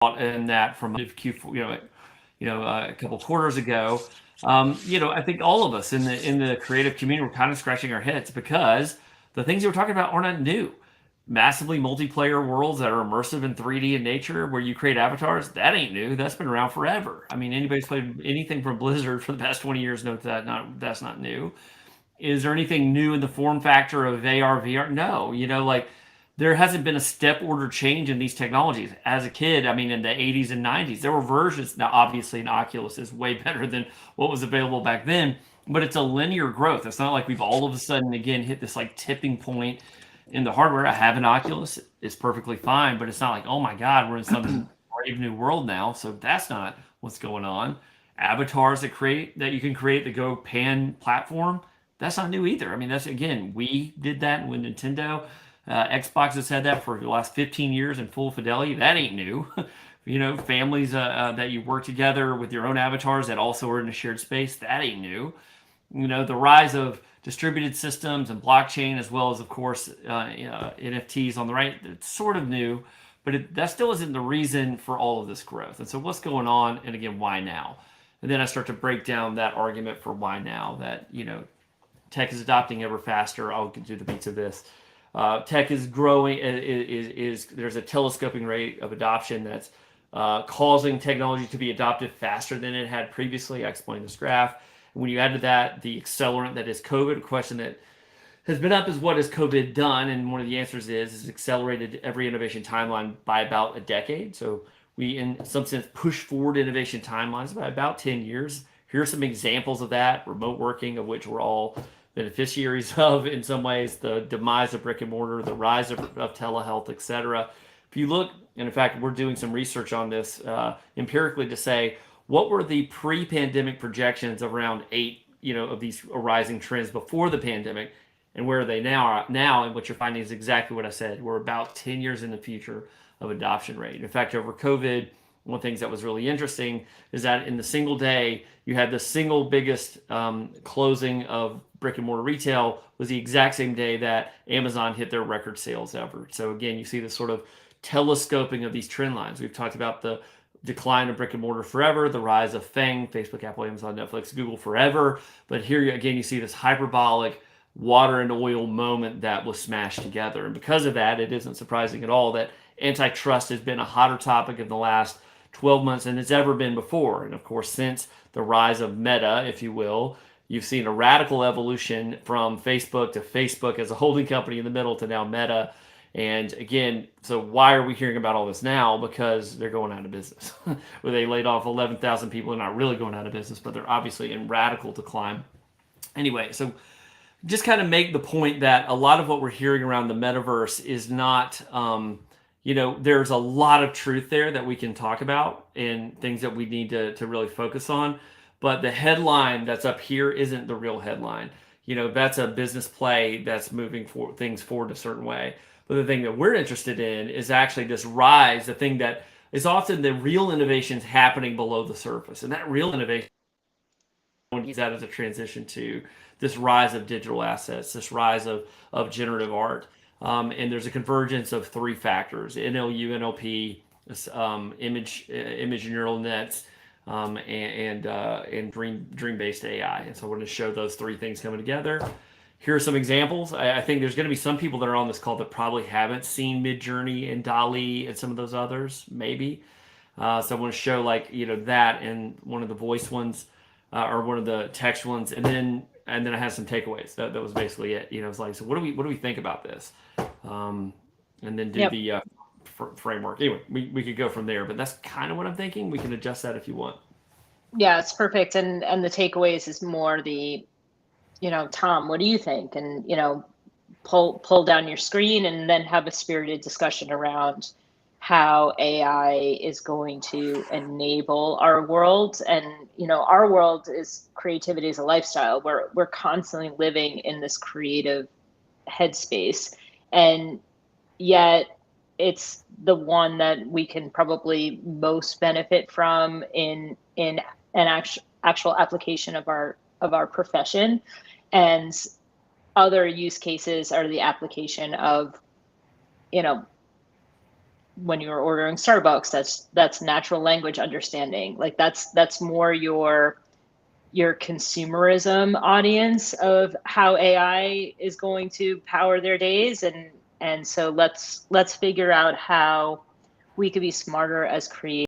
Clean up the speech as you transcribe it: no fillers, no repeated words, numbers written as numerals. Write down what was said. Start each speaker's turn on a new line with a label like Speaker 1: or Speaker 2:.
Speaker 1: in that from Q4, a couple quarters ago. I think all of us in the creative community were kind of scratching our heads because the things you were talking about are not new. Massively multiplayer worlds that are immersive in 3D in nature, where you create avatars, that ain't new. That's been around forever. I mean, anybody's played anything from Blizzard for the past 20 years knows that's not new. Is there anything new in the form factor of AR, VR? No. There hasn't been a step order change in these technologies. As a kid, I mean, in the 80s and 90s, there were versions. Now, obviously, an Oculus is way better than what was available back then, but it's a linear growth. It's not like we've all of a sudden, again, hit this like tipping point in the hardware. I have an Oculus. It's perfectly fine, but it's not like, oh my God, we're in some brave new world now. So that's not what's going on. Avatars that you can create that go pan platform, that's not new either. I mean, that's again, we did that with Nintendo. Xbox has had that for the last 15 years in full fidelity. That ain't new. Families that you work together with your own avatars that also are in a shared space, that ain't new. The rise of distributed systems and blockchain, as well as, of course, NFTs on the right, it's sort of new, but that still isn't the reason for all of this growth. And so what's going on, and again, why now? And then I start to break down that argument for why now, that, tech is adopting ever faster. I'll do the beats of this. Tech is growing. There's a telescoping rate of adoption that's causing technology to be adopted faster than it had previously. I explained this graph. And when you add to that the accelerant that is COVID, a question that has been up is what has COVID done? And one of the answers is accelerated every innovation timeline by about a decade. So we, in some sense, push forward innovation timelines by about 10 years. Here are some examples of that: remote working, of which we're all beneficiaries of in some ways, the demise of brick and mortar, the rise of telehealth, etc. If you look, and in fact, we're doing some research on this empirically to say what were the pre-pandemic projections around of these arising trends before the pandemic, and where are they now? And what you're finding is exactly what I said. We're about 10 years in the future of adoption rate. In fact, over COVID, one of the things that was really interesting is that in the single day, you had the single biggest closing of brick and mortar retail was the exact same day that Amazon hit their record sales ever. So again, you see this sort of telescoping of these trend lines. We've talked about the decline of brick and mortar forever, the rise of FANG, Facebook, Apple, Amazon, Netflix, Google forever. But here again, you see this hyperbolic water and oil moment that was smashed together. And because of that, it isn't surprising at all that antitrust has been a hotter topic in the last 12 months than it's ever been before. And of course, since the rise of Meta, if you will, you've seen a radical evolution from Facebook to Facebook as a holding company in the middle to now Meta. And again, so why are we hearing about all this now? Because they're going out of business. Where they laid off 11,000 people. They're not really going out of business, but they're obviously in radical decline. Anyway, so just kind of make the point that a lot of what we're hearing around the metaverse is not, there's a lot of truth there that we can talk about and things that we need to really focus on. But the headline that's up here isn't the real headline. That's a business play that's moving things forward a certain way. But the thing that we're interested in is actually this rise, the thing that is often the real innovations happening below the surface. And that real innovation is that as a transition to this rise of digital assets, this rise of generative art. And there's a convergence of three factors: NLU, NLP, image neural nets, and dream-based AI. And so we're going to show those three things coming together. Here are some examples. I think there's going to be some people that are on this call that probably haven't seen Midjourney and DALL-E and some of those others, maybe. So I want to show that and one of the voice ones, or one of the text ones, and then I had some takeaways. That was basically it. It's like, so what do we think about this? And then do the framework. Anyway, we could go from there, but that's kind of what I'm thinking. We can adjust that if you want.
Speaker 2: Yeah, it's perfect. And the takeaways is more the, Tom, what do you think? And, pull down your screen and then have a spirited discussion around how AI is going to enable our world. And, our world is creativity as a lifestyle. We're constantly living in this creative headspace. And yet it's the one that we can probably most benefit from in an actual application of our profession. And other use cases are the application of, when you're ordering Starbucks, that's natural language understanding. Like that's more your consumerism audience of how AI is going to power their days. And so let's figure out how we could be smarter as creators